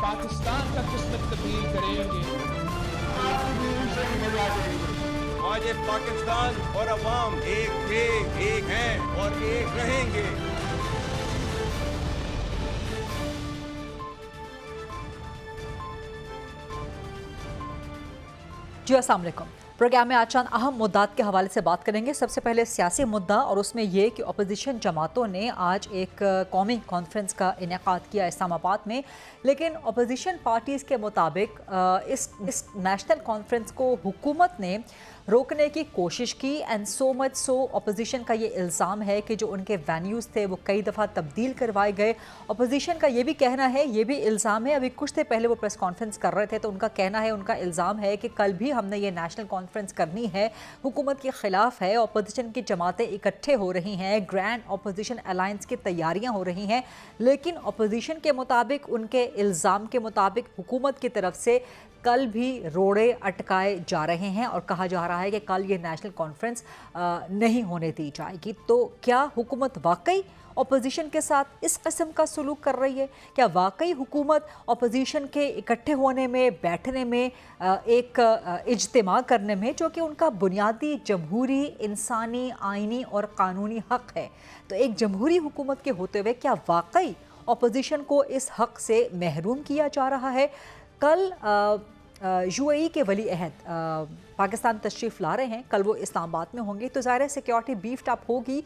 पाकिस्तान का किस्मत तब्दील करेंगे। आज ये पाकिस्तान और अवाम एक थे, एक हैं और एक रहेंगे। जी अस्सलाम वालेकुम। प्रोग्राम में आज चंद अहम मुद्दात के हवाले से बात करेंगे। सबसे पहले सियासी मुद्दा, और उसमें यह कि अपोजिशन जमातों ने आज एक कौमी कॉन्फ्रेंस का इनेकाद किया इस्लामाबाद में, लेकिन अपोजिशन पार्टीज़ के मुताबिक इस नेशनल कॉन्फ्रेंस को हुकूमत ने रोकने की कोशिश की। And so much so opposition का ये इल्ज़ाम है कि जो उनके वेन्यूज़ थे वो कई दफ़ा तब्दील करवाए गए। अपोजिशन का ये भी कहना है, ये भी इल्ज़ाम है, अभी कुछ देर पहले वो प्रेस कॉन्फ्रेंस कर रहे थे तो उनका कहना है, उनका इल्ज़ाम है कि कल भी हमने ये नेशनल कॉन्फ्रेंस करनी है, हुकूमत के ख़िलाफ़ है, अपोजिशन की जमातें इकट्ठे हो रही हैं, ग्रैंड अपोजिशन अलायंस की तैयारियाँ हो रही हैं, लेकिन अपोजिशन के मुताबिक, उनके इल्ज़ाम के मुताबिक हुकूमत की तरफ से कल भी रोड़े अटकाए जा रहे हैं और कहा जा रहा है कि कल ये नेशनल कॉन्फ्रेंस नहीं होने दी जाएगी। तो क्या हुकूमत वाकई अपोजिशन के साथ इस किस्म का सलूक कर रही है? क्या वाकई हुकूमत अपोजिशन के इकट्ठे होने में, बैठने में, एक इज्तिमा करने में, जो कि उनका बुनियादी जमहूरी, इंसानी, आइनी और कानूनी हक़ है, तो एक जमहूरी हुकूमत के होते हुए क्या वाकई अपोजिशन को इस हक़ से महरूम किया जा रहा है? कल यूएई के वली अहद पाकिस्तान तशरीफ़ ला रहे हैं, कल वो इस्लामाबाद में होंगे, तो ज़ाहिर है सिक्योरिटी बीफ्ड अप होगी,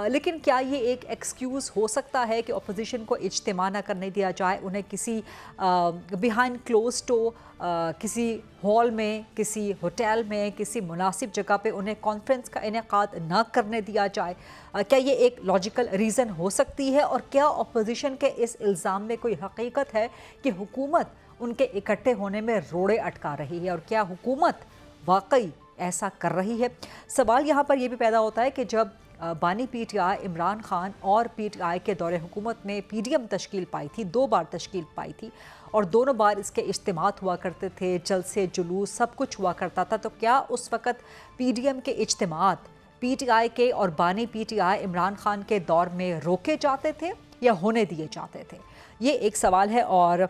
लेकिन क्या ये एक एक्सक्यूज़ हो सकता है कि अपोजिशन को इज्तिमा ना करने दिया जाए, उन्हें किसी बिहाइंड क्लोज डोर किसी हॉल में, किसी होटल में, किसी मुनासिब जगह पे उन्हें कॉन्फ्रेंस का इनेकाद ना करने दिया जाए? क्या ये एक लॉजिकल रीज़न हो सकती है? और क्या अपोजिशन के इस इल्ज़ाम में कोई हकीकत है कि हुकूमत उनके इकट्ठे होने में रोड़े अटका रही है, और क्या हुकूमत वाकई ऐसा कर रही है? सवाल यहाँ पर यह भी पैदा होता है कि जब बानी पीटीआई इमरान खान और पीटीआई के दौरे हुकूमत में पीडीएम तश्कील पाई थी, 2 बार तश्कील पाई थी और दोनों बार इसके इज्तिमात हुआ करते थे, जलसे जुलूस सब कुछ हुआ करता था, तो क्या उस वक़्त पीडीएम के इज्तिमात पीटीआई के और बानी पीटीआई इमरान खान के दौर में रोके जाते थे या होने दिए जाते थे? ये एक सवाल है। और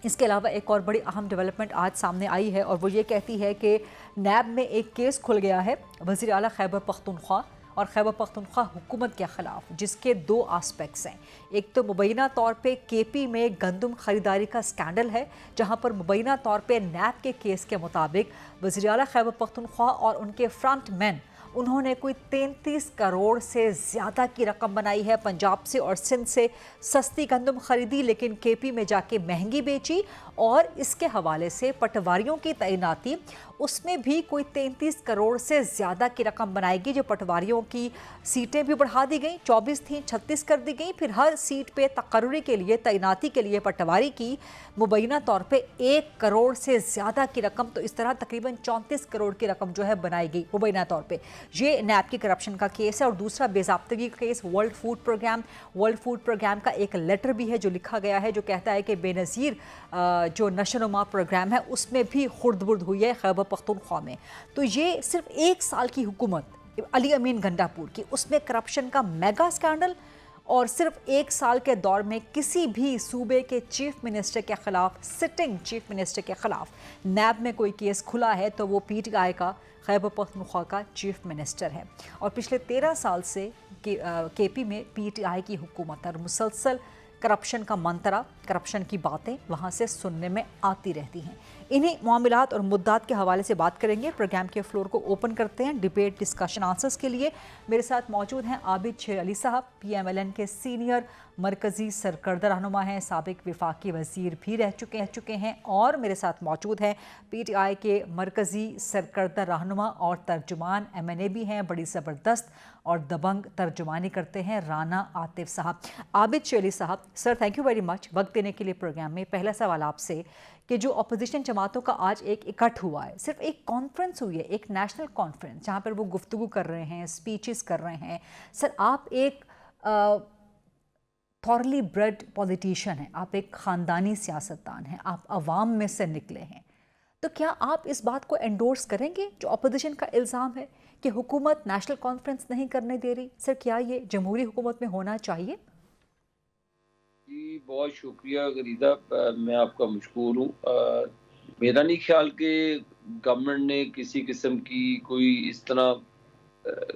इसके अलावा एक और बड़ी अहम डेवलपमेंट आज सामने आई है, और वो ये कहती है कि नैब में एक केस खुल गया है वज़ीर आला खैबर पख्तूनख्वा और खैबर पख्तूनख्वा हुकूमत के ख़िलाफ़, जिसके 2 आस्पेक्ट्स हैं। एक तो मुबैना तौर पे केपी में गंदम ख़रीदारी का स्कैंडल है, जहाँ पर मुबैना तौर पे नैब के केस के मुताबिक वज़ीर आला खैबर पख्तूनख्वा और उनके फ्रंट मैन, उन्होंने कोई 33 करोड़ से ज़्यादा की रकम बनाई है, पंजाब से और सिंध से सस्ती गंदम खरीदी लेकिन केपी में जाके महंगी बेची, और इसके हवाले से पटवारियों की तैनाती, उसमें भी कोई 33 करोड़ से ज़्यादा की रकम बनाएगी, जो पटवारियों की सीटें भी बढ़ा दी गई, 24 थी 36 कर दी गई, फिर हर सीट पे तकर्रुरी के लिए, तैनाती के लिए पटवारी की मुबैना तौर पे 1 करोड़ से ज़्यादा की रकम, तो इस तरह तकरीबन 34 करोड़ की रकम जो है बनाई गई मुबैना तौर पे। ये नैब की करप्शन का केस है। और दूसरा बेज़ाब्तगी का केस वर्ल्ड फूड प्रोग्राम का एक लेटर भी है जो लिखा गया है, जो कहता है कि बेनज़ीर जो नशोनुमा प्रोग्राम है उसमें भी खुर्द-बुर्द हुई है खैबर पख्तूनख्वा में। तो ये सिर्फ 1 साल की हुकूमत अली अमीन गंडापुर की, उसमें करप्शन का मेगा स्कैंडल, और सिर्फ 1 साल के दौर में किसी भी सूबे के चीफ मिनिस्टर के ख़िलाफ़, सिटिंग चीफ मिनिस्टर के ख़िलाफ़ नैब में कोई केस खुला है तो वो पीटीआई का, खैबर पख्तूनख्वा का चीफ मिनिस्टर है। और पिछले 13 साल से केपी में पीटीआई की हुकूमत और मुसलसल करप्शन का मंतरा, करप्शन की बातें वहाँ से सुनने में आती रहती हैं। इन्हीं मामलात और मुद्दात के हवाले से बात करेंगे। प्रोग्राम के फ्लोर को ओपन करते हैं डिबेट, डिस्कशन, आंसर्स के लिए। मेरे साथ मौजूद हैं आबिद शेर अली साहब, PMLN के सीनियर मरकज़ी सरकर्दा रहनुमा हैं, साबिक विफाकी वज़ीर भी रह चुके हैं, और मेरे साथ मौजूद हैं PTI के मरकज़ी सरकर्दा रहनुमा और तर्जुमान MNA भी हैं, बड़ी ज़बरदस्त और दबंग तर्जुमानी करते हैं, राना आतिफ साहब। आबिद शेर अली साहब, sir thank you very much वक्त देने के लिए प्रोग्राम में। पहला सवाल आपसे कि जो अपोजिशन जमातों का आज एक इकट्ठ हुआ है, सिर्फ एक कॉन्फ्रेंस हुई है, एक नेशनल कॉन्फ्रेंस जहाँ पर वो गुफ्तगू कर रहे हैं, स्पीचेस कर रहे हैं। सर आप एक थॉरली ब्रेड पॉलिटिशियन हैं, आप एक ख़ानदानी सियासतदान हैं, आप अवाम में से निकले हैं, तो क्या आप इस बात को एंडोर्स करेंगे जो अपोजिशन का इल्ज़ाम है कि हुकूमत नेशनल कॉन्फ्रेंस नहीं करने दे रही? सर क्या ये जमहूरी हुकूमत में होना चाहिए? जी बहुत शुक्रिया गरीदा, मैं आपका मशकूर हूँ। मेरा नहीं ख्याल कि गवर्नमेंट ने किसी किस्म की कोई इस तरह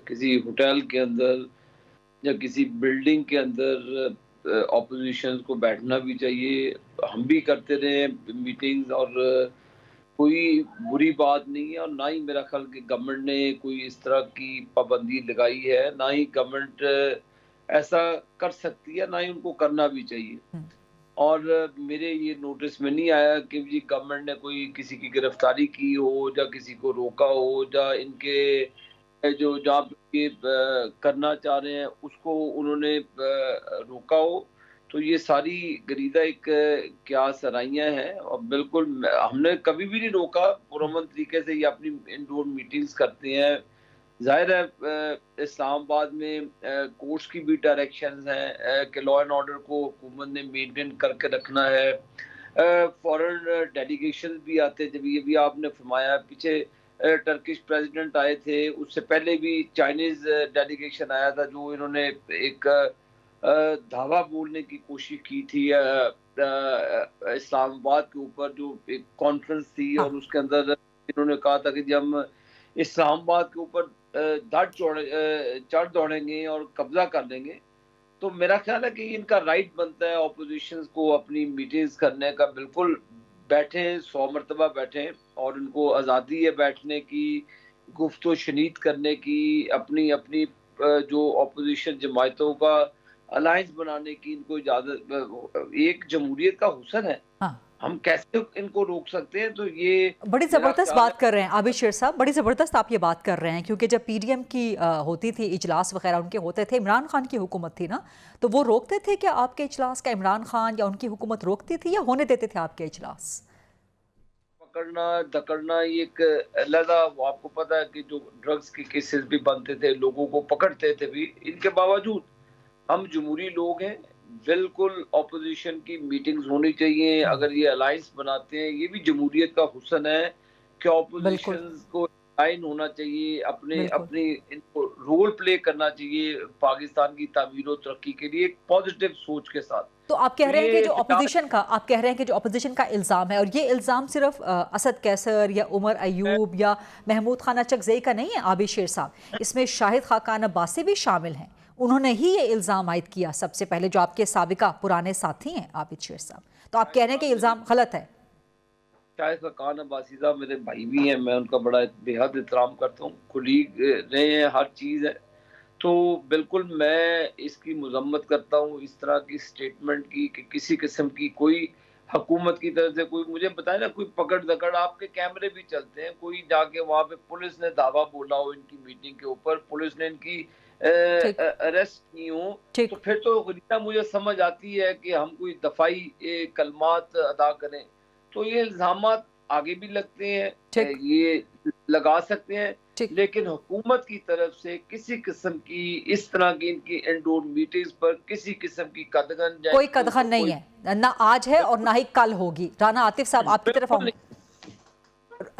किसी होटल के अंदर या किसी बिल्डिंग के अंदर ऑपोजिशन को बैठना भी चाहिए। हम भी करते रहे मीटिंग्स और कोई बुरी बात नहीं है, और ना ही मेरा ख्याल कि गवर्नमेंट ने कोई इस तरह की पाबंदी लगाई है, ना ही गवर्नमेंट ऐसा कर सकती है, ना ही उनको करना भी चाहिए। और मेरे ये नोटिस में नहीं आया कि जी गवर्नमेंट ने कोई किसी की गिरफ्तारी की हो या किसी को रोका हो या इनके जो जहाँ पे ये करना चाह रहे हैं उसको उन्होंने रोका हो। तो ये सारी गरीदा एक क्या सराहियाँ हैं, और बिल्कुल हमने कभी भी नहीं रोका। पुरअमन तरीके से ये अपनी इंडोर मीटिंग्स करते हैं। ज़ाहिर है इस्लामाबाद में कोर्ट्स की भी डायरेक्शंस हैं कि लॉ एंड ऑर्डर को हुकूमत ने मेंटेन करके रखना है। फॉरेन डेलीगेशन भी आते, जब ये भी आपने फरमाया पीछे टर्किश प्रेसिडेंट आए थे, उससे पहले भी चाइनीज डेलीगेशन आया था, जो इन्होंने एक धावा बोलने की कोशिश की थी इस्लामाबाद के ऊपर, जो एक कॉन्फ्रेंस थी, और उसके अंदर इन्होंने कहा था कि जब हम इस्लामाबाद के ऊपर चढ़ दौड़ेंगे और कब्जा कर लेंगे। तो मेरा ख्याल है कि इनका राइट बनता है ऑपोजिशन को अपनी मीटिंग्स करने का। बिल्कुल बैठें, 100 मरतबा बैठें, और इनको आज़ादी है बैठने की, गुफ्तो शनीद करने की, अपनी अपनी जो ऑपोजिशन जमातों का अलायंस बनाने की इनको इजाज़त। एक जमहूरियत का हुस्न है। हाँ। हम कैसे इनको रोक सकते हैं? तो ये बड़ी ज़बरदस्त बात कर रहे हैं आबिद शेर साहब, बड़ी ज़बरदस्त आप ये बात कर रहे हैं, क्योंकि जब पीडीएम की होती थी इजलास वगैरह उनके होते थे, इमरान खान की हुकूमत थी ना, तो वो रोकते थे कि आपके इजलास का इमरान खान या उनकी हुकूमत रोकती थी, या होने देते थे आपके इजलास? पकड़ना धकड़ना ये एक अलग, आपको पता है कि जो ड्रग्स के केसेस भी बनते थे, लोगों को पकड़ते थे भी, इनके बावजूद हम जमहूरी लोग हैं। बिल्कुल ऑपोजिशन की मीटिंग्स होनी चाहिए। अगर ये अलायंस बनाते हैं, ये भी जमहूरियत का हुस्न है कि ऑपोजिशन को लाइन होना चाहिए, अपने अपनी इनको रोल प्ले करना चाहिए पाकिस्तान की तामीर और तरक्की के लिए, एक पॉजिटिव सोच के साथ। तो आप कह रहे हैं कि जो ऑपोजिशन का इल्ज़ाम है, और ये इल्ज़ाम सिर्फ असद कैसर या उमर अयूब या महमूद खान अचकज़ई का नहीं है आबिद शेर साहब, इसमें शाहिद खाकान अब्बासी भी शामिल हैं। उन्होंने ही ये इल्ज़ाम आयद किया सबसे पहले, जो आपके साबिका पुराने साथी हैं आबिद शेर साहब। तो आप कह रहे हैं कि इल्ज़ाम गलत है? शाहिद खाकान अब्बासी साहब मेरे भाई भी हैं, मैं उनका बड़ा बेहद एहतराम करता हूँ, कुलीग रहे हैं, हर चीज़ है। तो बिल्कुल मैं इसकी मजम्मत करता हूँ इस तरह की स्टेटमेंट की, कि किसी किस्म की कोई हुकूमत की तरफ से कोई मुझे बताए ना, कोई पकड़ दकड़, आपके कैमरे भी चलते हैं, कोई जाके वहाँ पे पुलिस ने दावा बोला हो इनकी मीटिंग के ऊपर, पुलिस ने इनकी अरेस्ट की हो, तो फिर तो गरीबा मुझे समझ आती है कि हम कोई दफाई कलमात अदा करें। तो ये इल्जामात आगे भी लगते हैं, ये लगा सकते हैं, लेकिन हुकूमत की तरफ से किसी किस्म की इस तरह की इनकी इंडोर मीटिंग्स पर किसी किस्म की कदगन, कोई कदगन नहीं है, ना आज है और ना ही कल होगी। राना आतिफ साहब आपकी तरफ आऊंगे,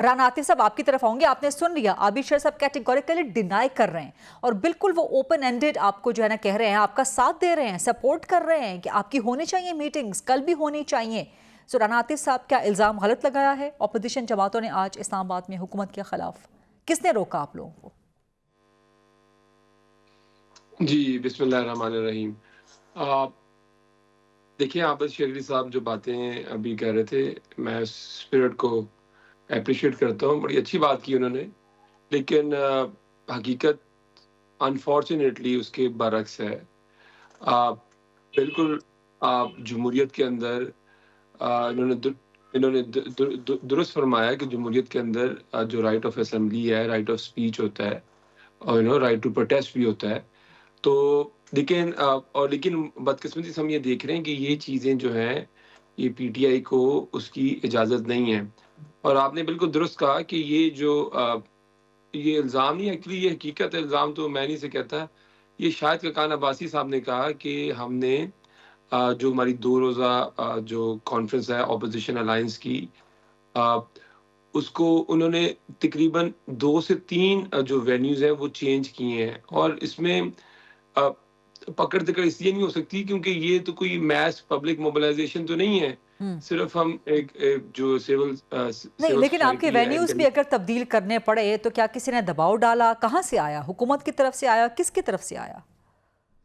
राना आतिफ साहब आपकी तरफ आऊंगे। आपने सुन लिया, आबिद शेर साहब कैटेगोरिकली डिनाई कर रहे हैं, और बिल्कुल वो ओपन एंडेड आपको जो है ना कह रहे हैं, आपका साथ दे रहे हैं, सपोर्ट कर रहे हैं कि आपकी होनी चाहिए मीटिंग्स, कल भी होनी चाहिए। सो राना आतिफ साहब, क्या इल्ज़ाम गलत लगाया है ऑपोजिशन जमातों ने आज इस्लामाबाद में हुकूमत के खिलाफ? किसने रोका आप लोगों को? जी बिस्मिल्लाहिर्रहमानिर्रहीम। देखिए आबिद शेर साहब जो बातें अभी कह रहे थे, मैं स्पिरिट को अप्रिशिएट करता हूँ, बड़ी अच्छी बात की उन्होंने, लेकिन हकीकत अनफॉर्चुनेटली उसके बरक्स है। बिल्कुल जमहूरियत के अंदर इन्होंने दुरुस्त फरमाया कि जमहूरियत के अंदर जो राइट ऑफ असेंबली है, राइट ऑफ स्पीच होता है, और राइट टू प्रोटेस्ट भी होता है। तो लेकिन बदकिस्मती से हम ये देख रहे हैं कि ये चीज़ें जो हैं, ये पीटीआई को उसकी इजाज़त नहीं है। और आपने बिल्कुल दुरुस्त कहा कि ये जो ये इल्ज़ाम नहीं, एक्चुअली ये हकीकत है, इल्ज़ाम तो मैं नहीं से कहता, ये शाहिद खाकान अब्बासी साहब ने कहा कि हमने जो हमारी 2 रोज़ा जो कॉन्फ्रेंस है ऑपोजिशन अलायंस की, उसको उन्होंने तकरीबन 2 से 3 जो वेन्यूज़ हैं वो चेंज किए हैं, और इसमें तो पकड़ तो इसलिए नहीं हो सकती क्योंकि ये तो कोई मैस पब्लिक मोबिलाइजेशन तो नहीं है, सिर्फ हम एक जो सिविल नहीं, लेकिन आपके वेन्यूज भी अगर तब्दील करने पड़े तो क्या किसी ने दबाव डाला? कहाँ से आया? हुकूमत की तरफ से आया? किसकी तरफ से आया?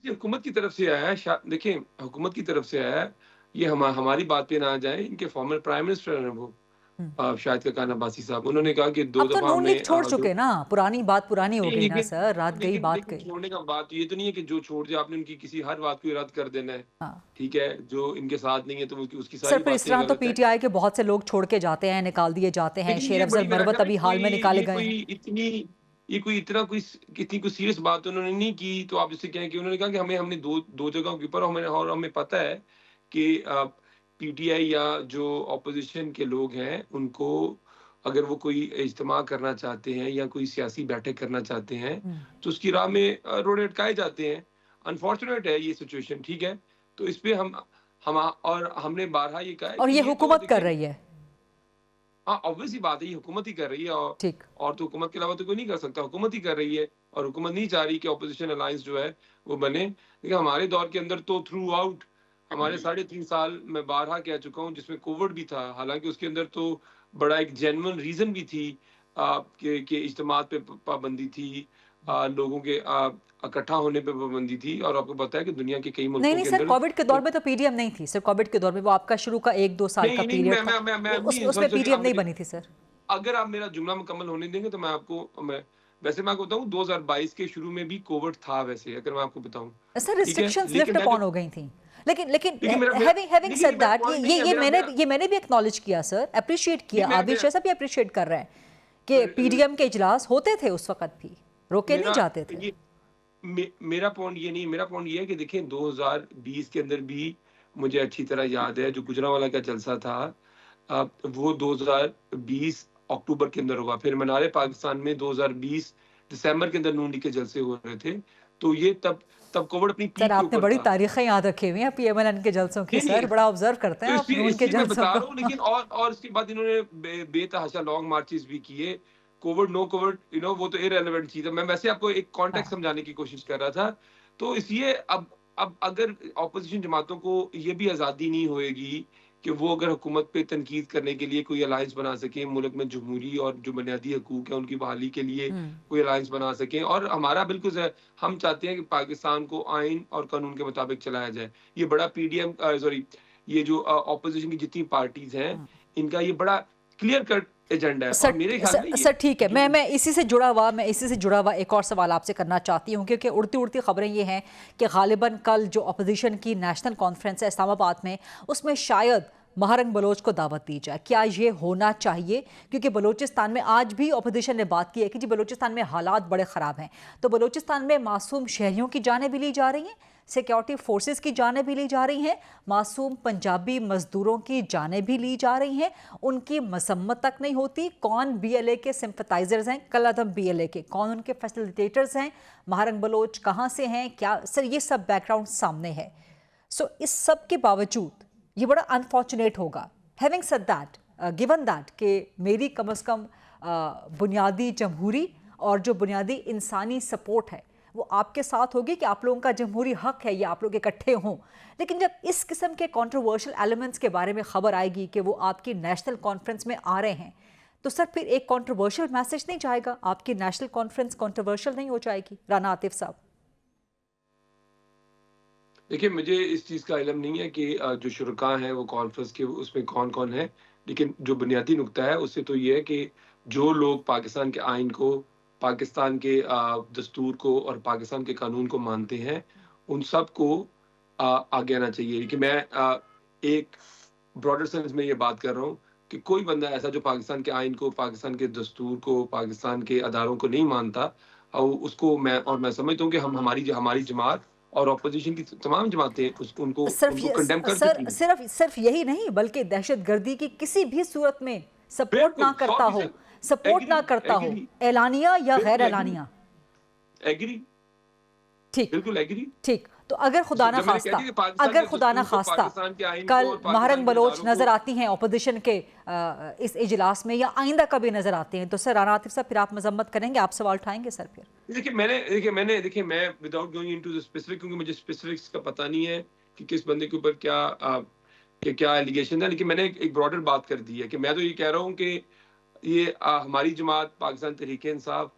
ये हुकूमत की तरफ से आया है। देखिए, हुकूमत की तरफ से आया है। ये हमारी बात पे ना आ जाए, इनके फॉर्मर प्राइम मिनिस्टर हैं वो शाहिद खान अब्बासी साहब, उन्होंने कहा कि 2 अब तो दफा नून हमने लीग छोड़ चुके ना, पुरानी बात पुरानी हो गई ना लेकिन सर, रात गई बात गई। छोड़ने का बात ये तो नहीं है कि जो छोड़ दिया आपने उनकी किसी हर बात को रद्द कर देना है। हाँ। ठीक है, जो इनके साथ नहीं है तो उसकी सर सारी पर इस तरह तो पीटीआई के बहुत से लोग छोड़ के जाते हैं, निकाल दिए जाते हैं। शेर अफजल मरवत अभी हाल में निकाले गए हैं। ये कोई इतना कोई कितनी कोई सीरियस बात उन्होंने नहीं की, तो आप इससे कहें कि उन्होंने कहा कि हमने दो जगहों के ऊपर हमें पता है कि पीटीआई या जो ऑपोजिशन के लोग हैं उनको अगर वो कोई इज्तिमा करना चाहते हैं या कोई सियासी बैठक करना चाहते हैं तो उसकी राह में रोड़े अटकाए जाते हैं। अनफॉर्चुनेट है ये सिचुएशन, ठीक है। तो इस पे हम और हमने बारहा ये कहा है और ये हुकूमत कर रही है। हाँ, ऑब्वियसली बात है, ये हुकूमत ही कर रही है और तो हुकूमत के अलावा तो कोई नहीं कर सकता। हुकूमत ही कर रही है और हुकूमत नहीं चाह रही कि ऑपोजिशन अलायंस जो है वो बने। लेकिन हमारे दौर के अंदर तो थ्रू आउट हमारे 3.5 साल मैं बारहा कह चुका हूँ जिसमें कोविड भी था, हालांकि उसके अंदर तो बड़ा एक जेन्युइन रीजन भी थी कि इज्तिमात पे पाबंदी थी, लोगों के इकट्ठा होने पे पाबंदी थी। और आपको पता है कि दुनिया के कई मुल्कों नहीं सर, कोविड के दौर में तो पीडीएम नहीं थी सर। कोविड के दौर में वो आपका शुरू का 1-2 साल का पीरियड था, उसमें पीडीएम नहीं बनी थी सर। अगर आप मेरा जुमला मुकम्मल होने देंगे तो मैं आपको वैसे मैं आपको बताऊं 2022 के शुरू में भी कोविड था। वैसे अगर मैं आपको बताऊं सर रिस्ट्रिक्शंस लिफ्ट अपॉन हो गई थी, लेकिन हैविंग सेड दैट ये मैंने भी एक्नॉलेज किया सर, अप्रिशिएट किया, आबिद शाह साहब भी अप्रिशिएट कर रहे हैं कि पीडीएम के इजलास होते थे उस वक्त भी, रोके नहीं जाते थे। मेरा पॉइंट ये नहीं, मेरा पॉइंट ये है कि देखें 2020 के अंदर भी मुझे अच्छी तरह याद है जो गुजरांवाला का जलसा था वो 2020 अक्टूबर के अंदर हुआ। फिर मनारे पाकिस्तान में 2020 दिसंबर के अंदर नून लीग के जलसे हो रहे थे। तो ये तब कोविड अपनी पीक सर आपने बड़ी तारीखें याद रखी हुई हैं पीएमएलएन के जलसों की सर, बड़ा ऑब्जर्व करते हैं आप नून के जलसों को। लेकिन और इसके बाद इन्होंने बेतहाशा लॉन्ग मार्चेस भी किए। कोविड नो कोविड वो तो इररिलेवेंट चीज है। मैं वैसे आपको एक कॉन्टेक्स्ट समझाने की कोशिश कर रहा था। तो इसलिए अब अगर ऑपोजिशन जमातों को ये भी आज़ादी नहीं होएगी कि वो अगर हुकूमत पे तनकीद करने के लिए कोई अलायंस बना सके, मुल्क में जमहूरी और जो बुनियादी हकूक है उनकी बहाली के लिए कोई अलायंस बना सके। और हमारा बिल्कुल हम चाहते हैं कि पाकिस्तान को आइन और कानून के मुताबिक चलाया जाए। ये बड़ा ये जो ऑपोजिशन की जितनी पार्टीज हैं इनका ये बड़ा क्लियर कट एजेंडा है। सर, मेरे ख्याल में सर ठीक है, मैं इसी से जुड़ा हुआ एक और सवाल आपसे करना चाहती हूँ, क्योंकि उड़ती खबरें ये हैं कि गालिबन कल जो अपोजिशन की नेशनल कॉन्फ्रेंस है इस्लामाबाद में, उसमें शायद महारंग बलोच को दावत दी जाए। क्या ये होना चाहिए? क्योंकि बलूचिस्तान में आज भी अपोजिशन ने बात की है कि जी बलूचिस्तान में हालात बड़े ख़राब हैं, तो बलूचिस्तान में मासूम शहरियों की जानें भी ली जा रही हैं, सिक्योरिटी फोर्सेस की जानें भी ली जा रही हैं, मासूम पंजाबी मजदूरों की जानें भी ली जा रही हैं, उनकी मसम्मत तक नहीं होती। कौन बीएलए के सिंपथाइजर्स हैं, कल अदम बीएलए के, कौन उनके फैसिलिटेटर्स हैं, महारंग बलोच कहाँ से हैं, क्या सर ये सब बैकग्राउंड सामने है। सो इस सब के बावजूद ये बड़ा अनफॉर्चुनेट होगा। Having said that, given that कि मेरी कम से कम बुनियादी जमहूरी और जो बुनियादी इंसानी सपोर्ट है वो आपके साथ होगी कि आप लोगों का जमहूरी हक है ये आप लोग इकट्ठे हों। लेकिन जब इस किस्म के कंट्रोवर्शियल एलिमेंट्स के बारे में खबर आएगी कि वो आपकी नेशनल कॉन्फ्रेंस में आ रहे हैं, तो सर फिर एक कंट्रोवर्शियल मैसेज नहीं जाएगा? आपकी नेशनल कॉन्फ्रेंस कंट्रोवर्शियल नहीं हो जाएगी? राना आतिफ साहब। देखिए, मुझे इस चीज़ का इल्म नहीं है कि जो शुरका हैं वो कॉन्फ्रेंस के उसमें कौन कौन है, लेकिन जो बुनियादी नुक्ता है उससे तो ये है कि जो लोग पाकिस्तान के आइन को, पाकिस्तान के दस्तूर को और पाकिस्तान के कानून को मानते हैं उन सब को आगे आना चाहिए। कि मैं एक ब्रॉडर सेंस में ये बात कर रहा हूँ कि कोई बंदा ऐसा जो पाकिस्तान के आइन को, पाकिस्तान के दस्तूर को, पाकिस्तान के अदारों को नहीं मानता, और उसको मैं समझता हूँ कि हमारी जमात और ऑपोजिशन की तमाम जमातें उनको कंडेम कर सकती हैं। सिर्फ यही नहीं बल्कि दहशतगर्दी की किसी भी सूरत में सपोर्ट ना करता हो, एलानिया या गैर एलानिया। एग्री। ठीक बिल्कुल एग्री। ठीक। तो अगर खुदा ना जब मैंने कह खास्ता दिया कि पाकिस्तान अगर के खुदा ना दस्तूर को, खास्ता पाकिस्तान के आइन कल को और पाकिस्तान महारंग के बलोच इदारों नजर को, आती हैं अपोजिशन के इस इजलास में, या आइंदा कभी नजर आते हैं, तो सर राना आतिफ साहब फिर आप मजम्मत करेंगे, आप सवाल उठाएंगे सर फिर? देखिए मैं without going into the specific, क्योंकि मुझे स्पेसिफिक्स का पता नहीं है कि किस बंदे के ऊपर क्या एलिगेशन है, लेकिन मैंने एक ब्रॉडर बात कर दी है कि मैं तो ये कह रहा हूँ कि ये हमारी जमात पाकिस्तान तहरीक इंसाफ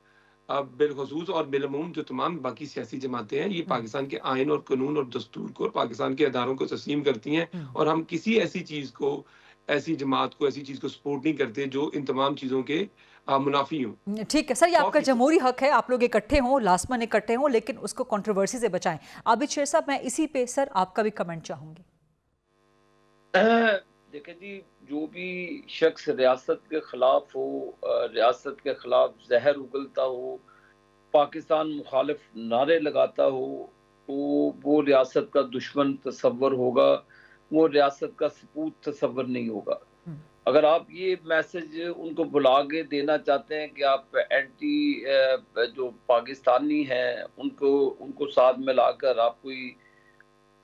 बिलखसूस और बिलमूम जो तमाम बाकी सियासी जमातें हैं, ये पाकिस्तान के आइन और कानून और दस्तूर को और पाकिस्तान के इदारों को तस्लीम करती हैं, और हम किसी ऐसी चीज़ को, ऐसी जमात को, ऐसी चीज़ को सपोर्ट नहीं करते जो इन तमाम चीज़ों के मुनाफी हो। ठीक है सर, ये आपका जमहूरी हक है, आप लोग इकट्ठे हों, लाजमन इकट्ठे हों, लेकिन उसको कंट्रोवर्सी से बचाएं। आबिद शेर साहब, मैं इसी पे सर आपका भी कमेंट चाहूंगी। देखिए जी, जो भी शख्स रियासत के खिलाफ हो, रियासत के खिलाफ जहर उगलता हो, पाकिस्तान मुखालिफ नारे लगाता हो, तो वो रियासत का दुश्मन तस्वर होगा, वो रियासत का सपूत तस्वर नहीं होगा। अगर आप ये मैसेज उनको बुला के देना चाहते हैं कि आप एंटी जो पाकिस्तानी हैं उनको साथ में लाकर आप कोई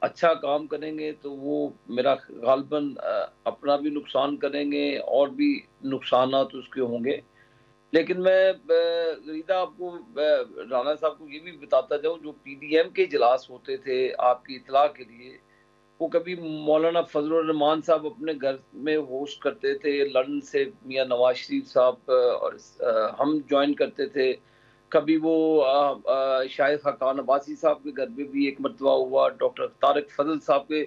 अच्छा काम करेंगे, तो वो मेरा गालबन अपना भी नुकसान करेंगे और भी नुकसानात उसके होंगे। लेकिन मैं गरीदा आपको राना साहब को ये भी बताता जाऊं, जो पीडीएम के इजलास होते थे, आपकी इतला के लिए, वो कभी मौलाना फजलुर रहमान साहब अपने घर में होस्ट करते थे, लंदन से मियां नवाज शरीफ साहब और हम ज्वाइन करते थे। कभी वो शायद खान अब्बासी साहब के घर में भी एक मरतबा हुआ, डॉक्टर तारिक फजल साहब के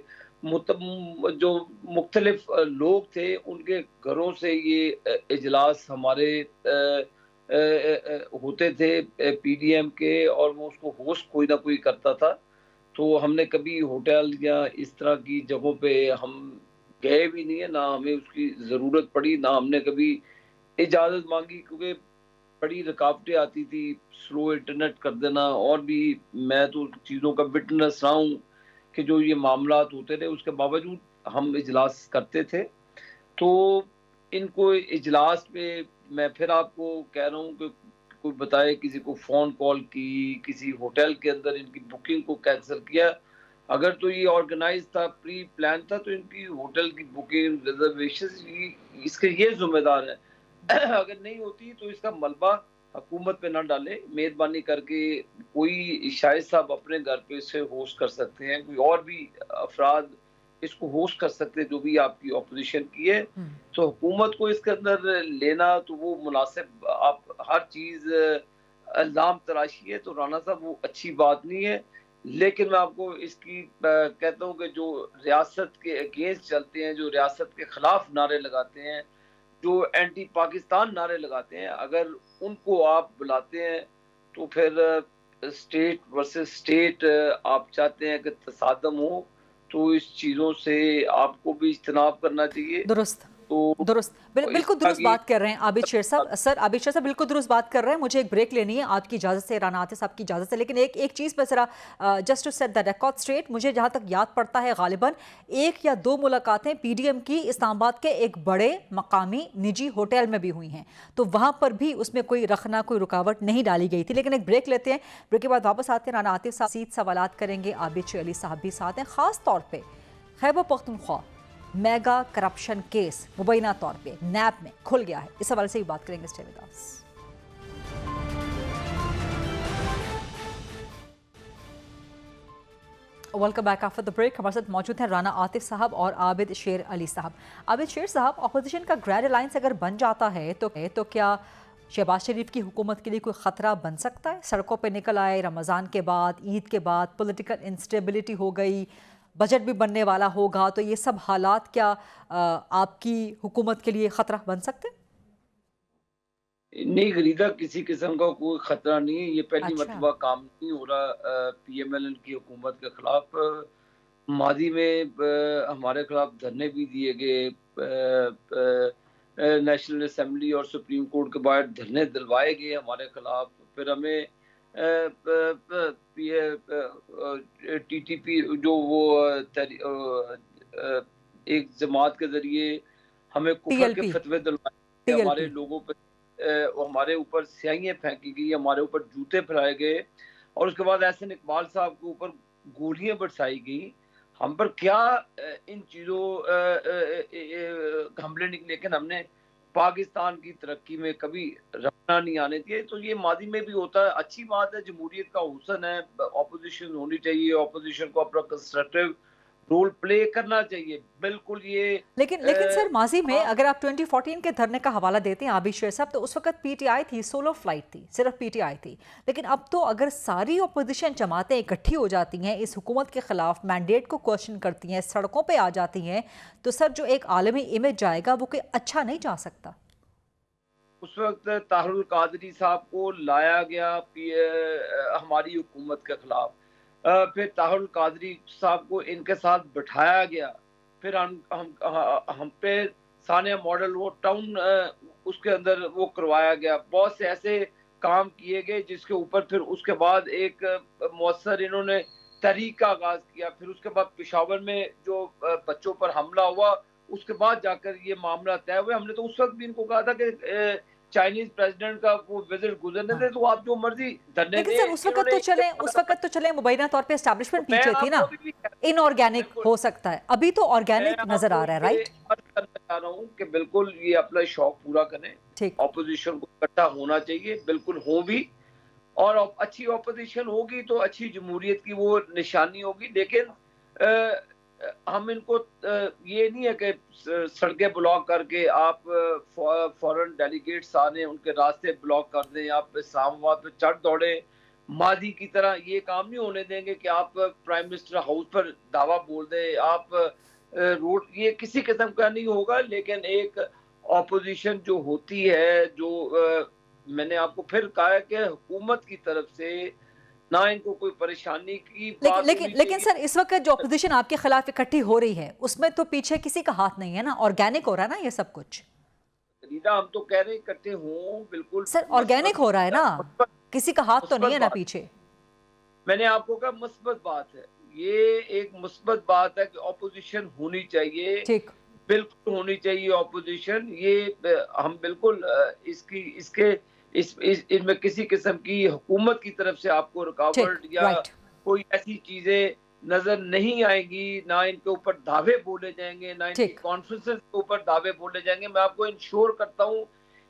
जो मुख्तलिफ लोग थे उनके घरों से ये इजलास हमारे होते थे पीडीएम के, और वो उसको होस्ट कोई ना कोई करता था। तो हमने कभी होटल या इस तरह की जगहों पे हम गए भी नहीं है, ना हमें उसकी ज़रूरत पड़ी, ना हमने कभी इजाज़त मांगी, क्योंकि बड़ी रुकावटें आती थी, स्लो इंटरनेट कर देना, और भी मैं तो चीज़ों का विटनेस रहा हूँ कि जो ये मामलात होते थे उसके बावजूद हम इजलास करते थे। तो इनको इजलास पे मैं फिर आपको कह रहा हूँ कि कोई बताए किसी को फ़ोन कॉल की, किसी होटल के अंदर इनकी बुकिंग को कैंसिल किया। अगर तो ये ऑर्गेनाइज था, प्री प्लान था, तो इनकी होटल की बुकिंग, रिजर्वेशन इसके ये जिम्मेदार है। अगर नहीं होती तो इसका मलबा हुकूमत पे ना डाले, मेहरबानी करके कोई शाहिद साहब अपने घर पे इसे होस्ट कर सकते हैं, कोई और भी अफराद इसको होस्ट कर सकते हैं जो भी आपकी ऑपोजिशन की है। तो हुकूमत को इसके अंदर लेना तो वो मुनासिब, आप हर चीज़ इल्ज़ाम तराशी है तो राना साहब वो अच्छी बात नहीं है। लेकिन मैं आपको इसकी कहता हूँ कि जो रियासत के अगेंस्ट चलते हैं, जो रियासत के खिलाफ नारे लगाते हैं, जो एंटी पाकिस्तान नारे लगाते हैं, अगर उनको आप बुलाते हैं तो फिर स्टेट वर्सेस स्टेट आप चाहते हैं कि तसादम हो, तो इस चीज़ों से आपको भी इज्तनाब करना चाहिए। दुरुस्त बिल्कुल दुरुस्त बात कर रहे हैं आबिद शेर साहब। सर आबिद शेर साहब बिल्कुल दुरुस्त बात कर रहे हैं। मुझे एक ब्रेक लेनी है आपकी इजाज़त से, राना आतिफ साहब की इजाज़त से, लेकिन एक चीज़ पर ज़रा just to set the record straight, मुझे जहाँ तक याद पड़ता है गालिबन 1 या 2 मुलाकातें पीडीएम की इस्लामाबाद के एक बड़े मकामी निजी होटल में भी हुई हैं, तो वहाँ पर भी उसमें कोई रखना, कोई रुकावट नहीं डाली गई थी। लेकिन एक ब्रेक लेते हैं, ब्रेक के बाद वापस आते हैं। राना आतिफ साहब सीध सवालात करेंगे, आबिद शेर अली साहब भी साथ हैं। ख़ास तौर पर Khyber Pakhtunkhwa mega corruption case मुबैना तौर पे नैब में खुल गया है, इस हवाले से भी बात करेंगे। Stay with us. Welcome back after the break. हमारे साथ मौजूद हैं राना आतिफ साहब और आबिद शेर अली साहब। आबिद शेर साहब, अपोजिशन का ग्रैंड अलायंस अगर बन जाता है तो क्या शहबाज शरीफ की हुकूमत के लिए कोई ख़तरा बन सकता है? सड़कों पर निकल आए, रमज़ान के बाद, ईद के बाद पॉलिटिकल इंस्टेबिलिटी हो गई, बजट भी बनने वाला होगा, तो ये सब हालात क्या आपकी हुकूमत के लिए खतरा बन सकते हैं? नहीं गरीदा, किसी किस्म का कोई खतरा नहीं है। ये पहली अच्छा। मरतबा काम नहीं हो रहा पीएमएलएन की हुकूमत के खिलाफ। माजी में हमारे खिलाफ धरने भी दिए गए, नेशनल असेंबली और सुप्रीम कोर्ट के बाहर धरने दिलवाए गए हमारे खिलाफ। फिर हमें टीटीपी जो वो एक जमात के जरिए हमें कुफर के फतवे दिलवाए, हमारे लोगों पर हमारे ऊपर स्याहियां फेंकी गई, हमारे ऊपर जूते फैलाए गए, और उसके बाद एहसन इकबाल साहब के ऊपर गोलियां बरसाई गई, हम पर क्या इन चीज़ों हमले निकले, लेकिन हमने पाकिस्तान की तरक्की में कभी रखना नहीं आने दिए। तो ये माजी में भी होता है, अच्छी बात है, जमहूरियत का हुसन है, ऑपोजिशन होनी चाहिए, ऑपोजिशन को अपना कंस्ट्रक्टिव रोल प्ले करना चाहिए, बिल्कुल ये। लेकिन सर माजी में अगर आप 2014 के धरने का हवाला देते हैं आबिद शेर साहब, तो उस वक्त पीटीआई थी, सोलो फ्लाइट थी, सिर्फ पीटीआई थी। लेकिन अब तो अगर सारी अपोजिशन जमातें इकट्ठी हो जाती हैं, इस हुकूमत के खिलाफ मैंडेट को क्वेश्चन करती हैं, सड़कों पर आ जाती हैं, तो सर जो एक आलमी इमेज जाएगा वो कोई अच्छा नहीं जा सकता। उस वक्त ताहरुल कादरी साहब को लाया गया हमारी हुकूमत के खिलाफ, फिर ताहरुल कादरी साहब को इनके साथ बिठाया गया, फिर हम पे सानिया मॉडल वो टाउन उसके अंदर वो करवाया गया, बहुत से ऐसे काम किए गए जिसके ऊपर फिर उसके बाद एक मौसर इन्होंने तहरीक का आगाज किया। फिर उसके बाद पेशावर में जो बच्चों पर हमला हुआ, उसके बाद जाकर ये मामला तय हुआ। हमने तो उस वक्त भी इनको कहा था कि चाइनीज प्रेसिडेंट का वो विजिट गुजरने दे, तो आप जो मर्जी धरने दें। सर उस वक्त तो चले मुबैना तौर पे एस्टैब्लिशमेंट पीछे थी ना, इनऑर्गेनिक हो सकता है, अभी तो ऑर्गेनिक नजर आ रहा है, राइट? करना चाह रहा हूँ कि बिल्कुल ये अपना शौक पूरा करें, ठीक, ऑपोजिशन को इकट्ठा होना चाहिए, बिल्कुल हो भी, और अच्छी ऑपोजिशन होगी तो अच्छी जमहूरियत की वो निशानी होगी। लेकिन हम इनको ये नहीं है कि सड़कें ब्लॉक करके आप फॉरेन डेलीगेट्स आने उनके रास्ते ब्लॉक कर दें, आप इस्लामाबाद पे चढ़ दौड़े मादी की तरह, ये काम नहीं होने देंगे कि आप प्राइम मिनिस्टर हाउस पर दावा बोल दें, आप रोड, ये किसी किस्म का नहीं होगा। लेकिन एक ऑपोजिशन जो होती है, जो मैंने आपको फिर कहा है कि हुकूमत की तरफ से ना इनको कोई परेशानी की बात, लेकिन सर इस वक्त जो अपोजिशन आपके खिलाफ इकट्ठी हो रही है उसमें तो पीछे किसी का हाथ नहीं है ना, ऑर्गेनिक हो रहा है ना ये सब कुछ। हम तो कह रहे हैं इकट्ठे हों, बिल्कुल सर ऑर्गेनिक हो रहा है ना, किसी का हाथ तो नहीं है ना पीछे। मैंने आपको कहा मुस्बत बात है, ये एक मुस्बत बात है कि ऑपोजिशन होनी चाहिए, ठीक, बिल्कुल होनी चाहिए ऑपोजिशन। ये हम बिल्कुल इसमें किसी किस्म की हुकूमत की तरफ से आपको रुकावट या कोई ऐसी चीजें नजर नहीं आएगी, ना इनके ऊपर दावे बोले जाएंगे, ना इनकी कॉन्फ्रेंसेस के ऊपर दावे बोले जाएंगे। मैं आपको इंश्योर करता हूँ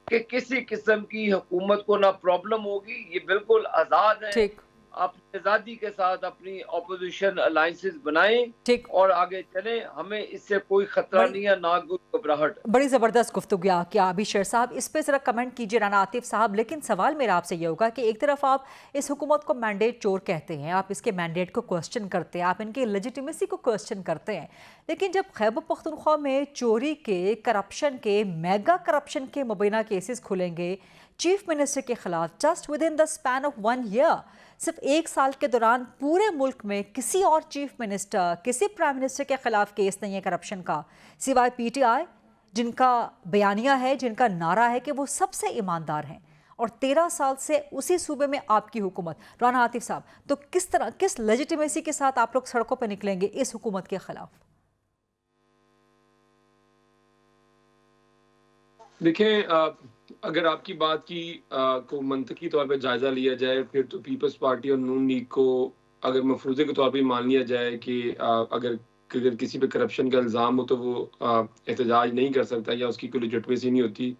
कि किसी किस्म की हुकूमत को ना प्रॉब्लम होगी, ये बिल्कुल आजाद है, अपनी आजादी के साथ अपनी ऑपोजिशन अलायंसेस बनाएं, ठीक, और आगे चलें, हमें इससे कोई खतरा नहीं है, ना कोई घबराहट। बड़ी जबरदस्त गुफ्तगू क्या आबिद शेर साहब, इस पे जरा कमेंट कीजिए राना आतिफ साहब। लेकिन सवाल मेरा आपसे ये होगा कि एक तरफ आप इस हुकूमत को मैंडेट चोर कहते हैं, आप इसके मैंडेट को क्वेश्चन करते हैं, आप इनकी लेजिटिमेसी को क्वेश्चन करते हैं, लेकिन जब खैबर पख्तूनख्वा में चोरी के, करप्शन के, मेगा करप्शन के मुबैना केसेस खुलेंगे चीफ मिनिस्टर के खिलाफ just with in the span of 1 year, सिर्फ 1 साल के दौरान पूरे मुल्क में किसी और चीफ मिनिस्टर, किसी प्राइम मिनिस्टर के खिलाफ केस नहीं है करप्शन का, सिवाय पीटीआई जिनका बयानिया है, जिनका नारा है कि वो सबसे ईमानदार हैं, और 13 साल से उसी सूबे में आपकी हुकूमत। राना आतिफ साहब, तो किस लेजिटिमेसी के साथ आप लोग सड़कों पर निकलेंगे इस हुकूमत के खिलाफ? देखें, अगर आपकी बात की को मंतकी तौर पे जायजा लिया जाए, फिर तो पीपल्स पार्टी और नून लीग को अगर मफरूज़े के तौर पे मान लिया जाए कि अगर किसी पे करप्शन का इल्ज़ाम हो तो वो एहतजाज नहीं कर सकता या उसकी कोई लेजिटिमेसी नहीं होती,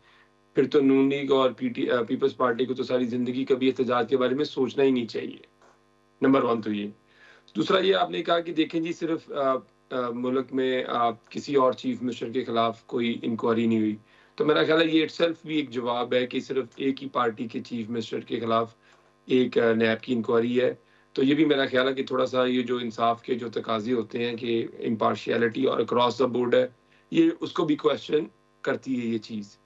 फिर तो नून लीग और पीपल्स पार्टी को तो सारी ज़िंदगी कभी एहतजाज के बारे में सोचना ही नहीं चाहिए। नंबर 1 तो ये। दूसरा ये आपने कहा कि देखें जी सिर्फ मुल्क में किसी और चीफ मिनिस्टर के खिलाफ कोई इंक्वायरी नहीं हुई, तो मेरा ख्याल है ये इटसेल्फ भी एक जवाब है कि सिर्फ एक ही पार्टी के चीफ मिनिस्टर के खिलाफ एक नैब की इंक्वायरी है। तो ये भी मेरा ख्याल है कि थोड़ा सा ये जो इंसाफ के जो तकाजे होते हैं कि इम्पार्शियलिटी और अक्रॉस द बोर्ड है, ये उसको भी क्वेश्चन करती है ये चीज़।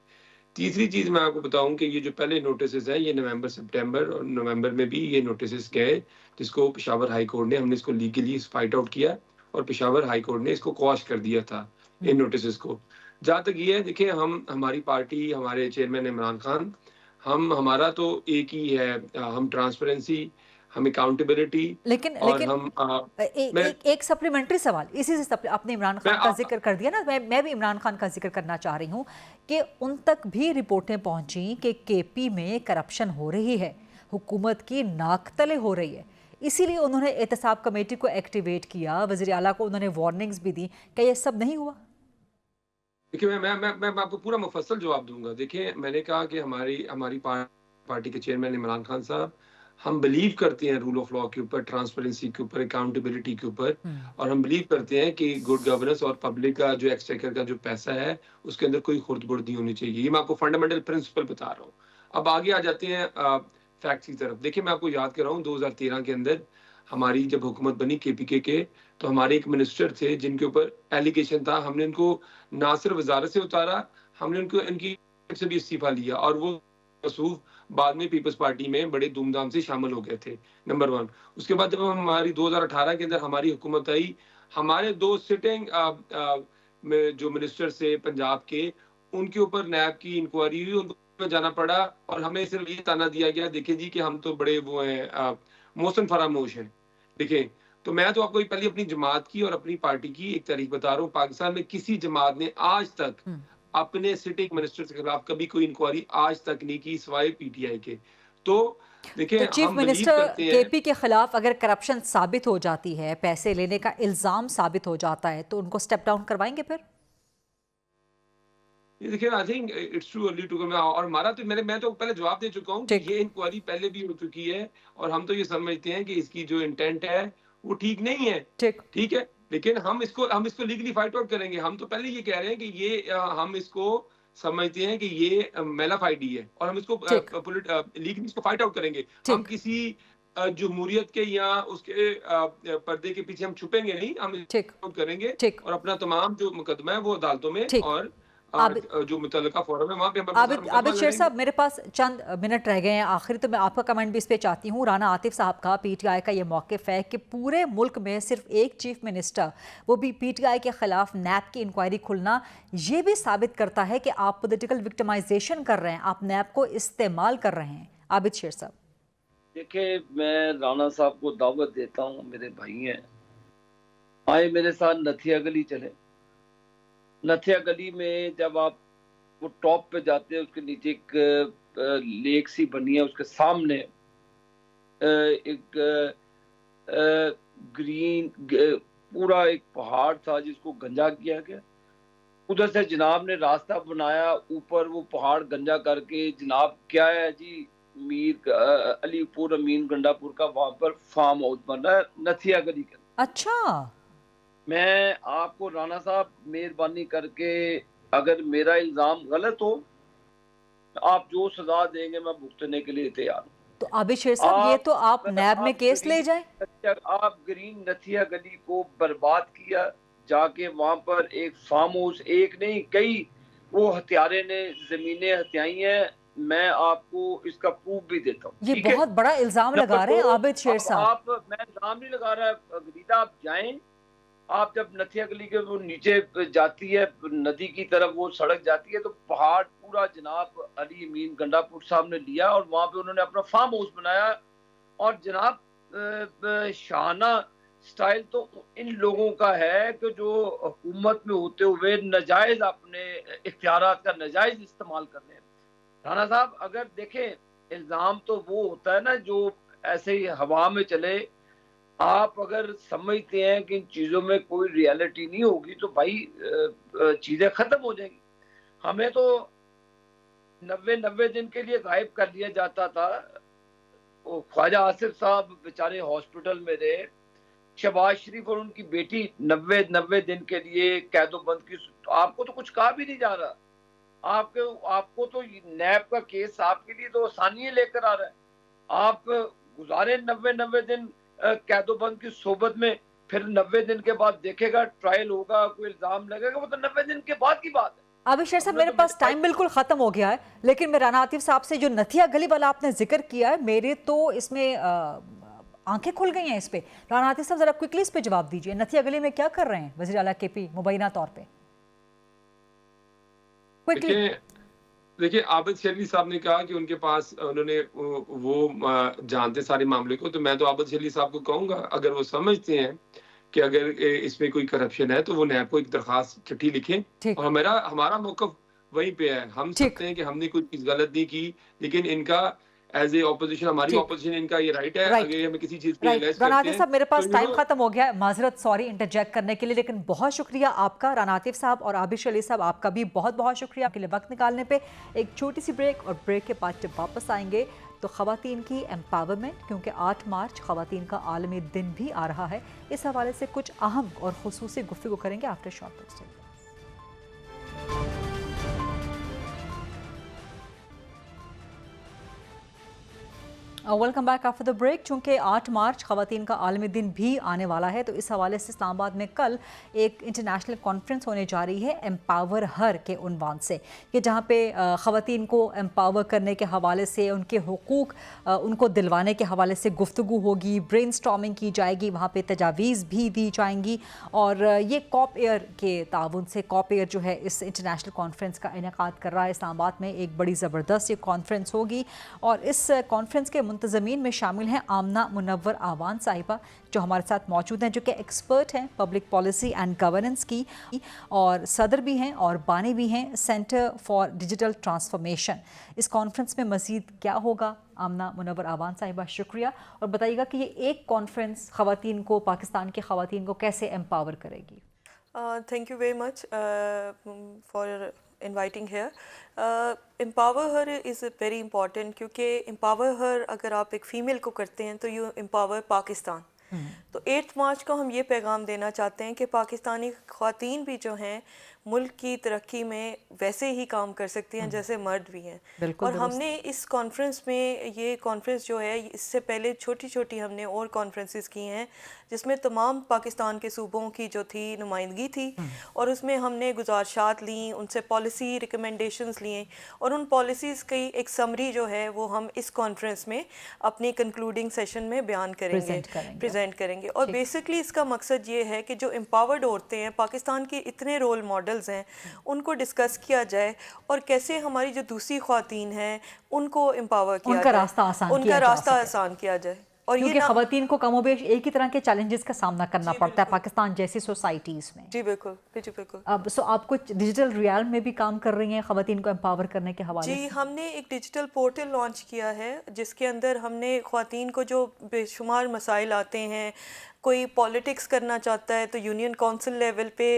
तीसरी चीज़ मैं आपको बताऊं कि ये जो पहले नोटिस हैं, ये नवंबर, सितंबर और नवंबर में भी ये नोटिस गए, जिसको पेशावर हाई कोर्ट ने, हमने इसको लीगली फाइट आउट किया और पेशावर हाई कोर्ट ने इसको क्वॉश कर दिया था इन नोटिस को। जहाँ तक ये है, देखिए हमारी पार्टी, हमारे चेयरमैन इमरान खान, हमारा तो एक ही है, हम ट्रांसपेरेंसी, हम अकाउंटेबिलिटी, लेकिन हम एक सप्लीमेंट्री सवाल इसी से आपने इमरान खान का जिक्र कर दिया ना, मैं भी इमरान खान का जिक्र करना चाह रही हूँ कि उन तक भी रिपोर्टें पहुंची कि केपी में करप्शन हो रही है, हुकूमत की नाकतले हो रही है। इसीलिए उन्होंने एहतसाब कमेटी को एक्टिवेट किया, वज़ीर आला को उन्होंने वार्निंग्स भी दी। क्या ये सब नहीं हुआ? देखिए, मैं आपको पूरा मुफस्सल जवाब दूंगा। देखिए, मैंने कहा कि हमारी पार्टी के चेयरमैन इमरान खान साहब, हम बिलीव करते हैं रूल ऑफ लॉ के ऊपर, ट्रांसपेरेंसी के ऊपर, अकाउंटेबिलिटी के ऊपर, और हम बिलीव करते हैं कि गुड गवर्नेंस और पब्लिक का जो एक्सचेकर का जो पैसा है उसके अंदर कोई खुर्द-बुर्द नहीं होनी चाहिए। ये मैं आपको फंडामेंटल प्रिंसिपल बता रहा हूँ। अब आगे आ जाते हैं फैक्ट्स की तरफ। देखिए, मैं आपको याद कर रहा हूँ 2013 के अंदर हमारी जब हुकूमत बनी केपीके के, तो हमारे एक मिनिस्टर थे जिनके ऊपर एलिगेशन था। हमने उनको ना सिर्फ वजारत से उतारा, हमने उनको इनकी से भी इस्तीफा लिया, और वो मसूफ बाद में पीपल्स पार्टी में बड़े धूमधाम से शामिल हो गए थे, नंबर 1। उसके बाद जब हमारी 2018 के अंदर हमारी हुकूमत आई, हमारे 2 सिटिंग में जो मिनिस्टर थे पंजाब के, उनके ऊपर नैब की इंक्वायरी हुई, उनको जाना पड़ा, और हमें सिर्फ ये ताना दिया गया, देखिए जी कि हम तो बड़े वो हैं, मौसम फरामोश हैं। देखिए, तो मैं तो आपको पहले अपनी जमात की और अपनी पार्टी की एक तारीख बता रहा हूँ। पाकिस्तान में किसी जमात ने आज तक अपने सिटिंग मिनिस्टर के खिलाफ कभी कोई इंक्वायरी आज तक नहीं की, सिवाय पीटीआई के। तो देखिए, तो चीफ मिनिस्टर केपी के खिलाफ अगर करप्शन साबित हो जाती है, पैसे लेने का इल्जाम साबित हो जाता है, तो उनको स्टेप डाउन करवाएंगे फिर? ये देखिए, I think it's too early to come. और हमारा तो मैं तो पहले जवाब दे चुका हूँ कि ये इंक्वायरी पहले भी हो चुकी है, और हम तो ये समझते हैं कि इसकी जो इंटेंट है वो ठीक नहीं है। ठीक है, लेकिन हम इसको लीगली फाइट आउट करेंगे। हम तो पहले ये कह रहे हैं कि ये हम इसको समझते हैं कि ये मेलाफाइड है, और हम इसको लीगली इसको फाइट आउट करेंगे। हम किसी जमहूरियत के या उसके पर्दे के पीछे हम छुपेंगे नहीं, हम इसको करेंगे, और अपना तमाम जो मुकदमा है वो अदालतों में और जो मुतल्लिका फोरम है वहां पे हम आबिद शेर साहब, मेरे पास चंद मिनट रह गए हैं आखिर, तो मैं आपका कमेंट भी इस पे चाहती हूँ। राना आतिफ साहब का पीटीआई का ये मौक़िफ़ है कि पूरे मुल्क में सिर्फ एक चीफ मिनिस्टर, वो भी पीटीआई के खिलाफ नैब की इंक्वायरी खुलना, ये भी साबित करता है कि आप पॉलिटिकल विक्टिमाइजेशन कर रहे हैं, आप नैब को इस्तेमाल कर रहे हैं। आबिद शेर साहब, देखिए, मैं राना साहब को दावत देता हूँ, मेरे भाई हैं, आए मेरे साथ नथिया गली चले। नथिया गली में जब आप वो टॉप पे जाते हैं, उसके नीचे एक लेक सी बनी है, उसके सामने एक ग्रीन पूरा एक पहाड़ था जिसको गंजा किया गया। उधर से जनाब ने रास्ता बनाया, ऊपर वो पहाड़ गंजा करके, जनाब क्या है जी, मीर अलीपुर अमीन गंडापुर का वहां पर फार्म हाउस बन रहा है नथिया गली के। अच्छा, मैं आपको राना साहब मेहरबानी करके, अगर मेरा इल्जाम गलत हो, आप जो सजा देंगे मैं भुगतने के लिए तैयार हूँ। तो आबिद शेर साहब, ये तो आप नैब में केस ले जाएं। आप ग्रीन नथिया गली को बर्बाद किया, जाके वहां पर एक फार्म हाउस, एक नहीं कई वो हत्यारे ने जमीनें हत्याई हैं। मैं आपको इसका प्रूफ भी देता हूँ। ये बहुत बड़ा इल्जाम लगा रहे हैं आबिद शेर साहब। मैं इल्जाम नहीं लगा रहा, गरीदा आप जाएं, आप जब नथिया गली के वो नीचे जाती है नदी की तरफ, वो सड़क जाती है, तो पहाड़ पूरा जनाब अली अमीन गंडापुर साहब ने लिया, और वहां पे उन्होंने अपना फार्म हाउस बनाया। और जनाब शाना स्टाइल तो इन लोगों का है कि जो हुकूमत में होते हुए नजायज अपने इख्तियारात का नजायज इस्तेमाल कर रहे हैं। राना साहब, अगर देखें, इल्जाम तो वो होता है ना जो ऐसे ही हवा में चले। आप अगर समझते हैं कि इन चीजों में कोई रियलिटी नहीं होगी, तो भाई चीजें खत्म हो जाएंगी। हमें तो 90 दिन के लिए गायब कर लिया जाता था। वो ख्वाजा आसिफ साहब बेचारे हॉस्पिटल में रहे, शहबाज शरीफ और उनकी बेटी 90 दिन के लिए कैदोबंद की। आपको तो कुछ कहा भी नहीं जा रहा। आपको तो नैब का केस आपके लिए तो आसानी लेकर आ रहा है। आप गुजारे 90 दिन कैदोबंद की सोबत में, फिर 90 दिन के बाद देखेगा, ट्रायल होगा, कोई इल्जाम लगेगा, वो तो 90 दिन के बाद की बात है। आबिद शेर साहब, मेरे पास टाइम बिल्कुल खत्म हो गया है, लेकिन मैं राना आतिफ साहब से जो नथिया गली वाला आपने जिक्र किया है, मेरे तो इसमें आंखें खुल गई हैं इस पे। राना आतिफ साहब, जरा क्विकली इस पे जवाब दीजिए, नथिया गली में क्या कर रहे हैं वज़ीर आला केपी मुबैना तौर पे? देखिए, आबिद शरीफ साहब ने कहा कि उनके पास उन्होंने वो जानते सारे मामले को, तो मैं तो आबिद शरीफ साहब को कहूंगा, अगर वो समझते हैं कि अगर इसमें कोई करप्शन है तो वो नैब को एक दरखास्त चिट्ठी लिखें, और हमारा मौक़िफ़ वहीं पे है। हम समझते हैं कि हमने कोई चीज़ गलत नहीं की, लेकिन इनका एज ए ऑपोजिशन, हमारी ठीक। ऑपोजिशन, इनका ये राइट है, Right. अगर हमें किसी चीज पे राइट रियलाइज करते रानातिफ हैं साहब, मेरे पास तो टाइम खत्म हो गया है, माजरत, सॉरी इंटरजेक्ट करने के लिए, लेकिन बहुत शुक्रिया आपका रानातिफ साहब, और आबिश अली साहब आपका भी बहुत बहुत शुक्रिया आपके लिए वक्त निकालने पे। एक छोटी सी ब्रेक, और ब्रेक के बाद जब वापस आएंगे तो ख़वातीन की एम्पावरमेंट, क्योंकि 8 मार्च ख़वातीन का आलमी दिन भी आ रहा है, इस हवाले से कुछ अहम और खुसूसी गुफ्तगू करेंगे after short break. Welcome back after the break. चूँकि 8 मार्च ख़वातीन का आलमी दिन भी आने वाला है, तो इस हवाले से इस्लामाबाद में कल एक इंटरनेशनल कॉन्फ्रेंस होने जा रही है एम्पावर हर के उन्वान से, कि जहाँ पे ख़वातीन को एम्पावर करने के हवाले से, उनके हुकूक उनको दिलवाने के हवाले से गुफ्तगू होगी, ब्रेनस्टॉर्मिंग की जाएगी, वहाँ पे तजावीज़ भी दी जाएंगी। और ये कॉप एयर के ताउन से, कॉप एयर जो है इस इंटरनेशनल कॉन्फ्रेंस का इनेकाद कर रहा है इस्लामाबाद में। एक बड़ी ज़बरदस्त ये कॉन्फ्रेंस होगी, और इस कॉन्फ्रेंस के मुंतज़मीन में शामिल हैं आमना मुनव्वर आवान साहिबा, जो हमारे साथ मौजूद हैं, जो कि एक्सपर्ट हैं पब्लिक पॉलिसी एंड गवर्नेंस की, और सदर भी हैं और बानी भी हैं सेंटर फॉर डिजिटल ट्रांसफॉर्मेशन। इस कॉन्फ्रेंस में मज़ीद क्या होगा, आमना मुनव्वर आवान साहिबा शुक्रिया, और बताइएगा कि ये एक कॉन्फ्रेंस ख़वातीन को, पाकिस्तान की ख़वातीन को कैसे एम्पावर करेगी। Thank you very much for inviting here. Empower her is very important, क्योंकि empower her अगर आप एक फ़ीमेल को करते हैं तो you empower पाकिस्तान। तो 8 मार्च को हम ये पैगाम देना चाहते हैं कि पाकिस्तानी ख़वातीन भी जो हैं मुल्क की तरक्की में वैसे ही काम कर सकती हैं जैसे मर्द भी हैं। और हमने इस कॉन्फ्रेंस में, ये कॉन्फ्रेंस जो है, इससे पहले छोटी छोटी हमने और कॉन्फ्रेंसेस की हैं जिसमें तमाम पाकिस्तान के सूबों की जो थी नुमाइंदगी थी, और उसमें हमने गुजारिशात ली, उनसे पॉलिसी रिकमेंडेशंस लिए, और उन पॉलिसीज़ की एक समरी जो है वो हम इस कॉन्फ्रेंस में अपनी कंक्लूडिंग सेशन में बयान करेंगे, प्रेजेंट करेंगे। और बेसिकली इसका मकसद ये है कि जो एम्पावर्ड औरतें हैं, पाकिस्तान के इतने रोल मॉडल्स हैं, उनको डिस्कस किया जाए, और कैसे हमारी जो दूसरी ख्वातीन हैं उनको एम्पावर किया जाए, उनका रास्ता आसान किया जाए। और क्योंकि ख़वातीन को कमोबेश एक ही तरह के चैलेंजेस का सामना करना पड़ता है पाकिस्तान जैसी सोसाइटीज़ में। जी बिल्कुल, जी बिल्कुल। अब आप कुछ डिजिटल रियल में भी काम कर रही हैं ख़वातीन को एम्पावर करने के हवाले से? जी, हमने एक डिजिटल पोर्टल लॉन्च किया है जिसके अंदर हमने ख़वातीन को जो बेशुमार मसाइल आते हैं, कोई पॉलिटिक्स करना चाहता है तो यूनियन काउंसिल लेवल पे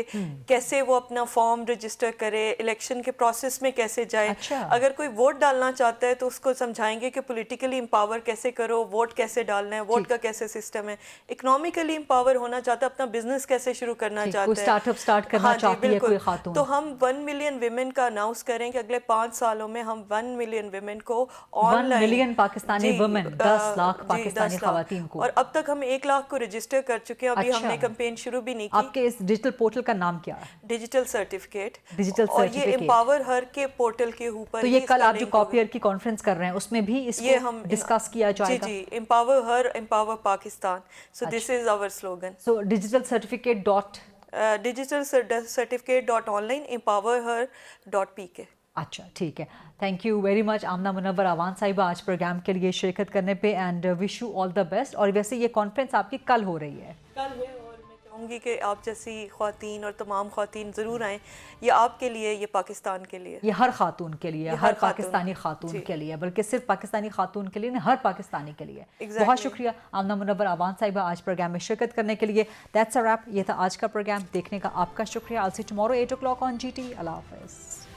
कैसे वो अपना फॉर्म रजिस्टर करे, इलेक्शन के प्रोसेस में कैसे जाए। अच्छा। अगर कोई वोट डालना चाहता है तो उसको समझाएंगे कि पॉलिटिकली एम्पावर कैसे करो, वोट कैसे डालना है, वोट का कैसे सिस्टम है। इकोनॉमिकली एम्पावर होना चाहता है, अपना बिजनेस कैसे शुरू करना चाहता है, स्टार्टअप स्टार्ट करना चाहती है कोई खातून, तो हम 1 मिलियन विमेन का अनाउंस करें कि अगले 5 सालों में हम 1 मिलियन विमेन को online, 1 million Pakistani women, 10 lakh Pakistani ख़वातीन को, और अब तक हम 1 लाख को रजिस्टर कर चुके हैं। अभी हमने कैंपेन शुरू भी नहीं की। आपके इस डिजिटल पोर्टल का नाम क्या है? Digital certificate. और ये एम्पावर हर के पोर्टल के ऊपर। तो ये कल आप जो कॉपियर की कॉन्फ्रेंस कर रहे हैं उसमें भी इसको हम डिस्कस किया जाएगा? जी, empower her, empower Pakistan. So this is our slogan. So digital certificate.online empowerher.pk। अच्छा, ठीक है। Thank you very much Amna Munawwar Awan sahiba आज प्रोग्राम के लिए शिरकत करने पे, and wish you all the best. और वैसे ये कॉन्फ्रेंस आपकी कल हो रही है? कल है, और मैं चाहूँगी कि आप जैसी ख्वातीन और तमाम ख्वातीन ज़रूर आएँ। ये आपके लिए, ये पाकिस्तान के लिए, ये हर खातून के लिए, हर पाकिस्तानी खातून के लिए, बल्कि सिर्फ पाकिस्तानी खातून के लिए नहीं, हर पाकिस्तानी के लिए। बहुत शुक्रिया आमना मुनव्वर आवान साहिबा आज प्रोग्राम में शिरकत करने के लिए। That's a wrap. ये था आज का प्रोग्राम। देखने का आपका शुक्रिया। I'll see you tomorrow 8 o'clock on GT। अल्लाह हाफ़िज़।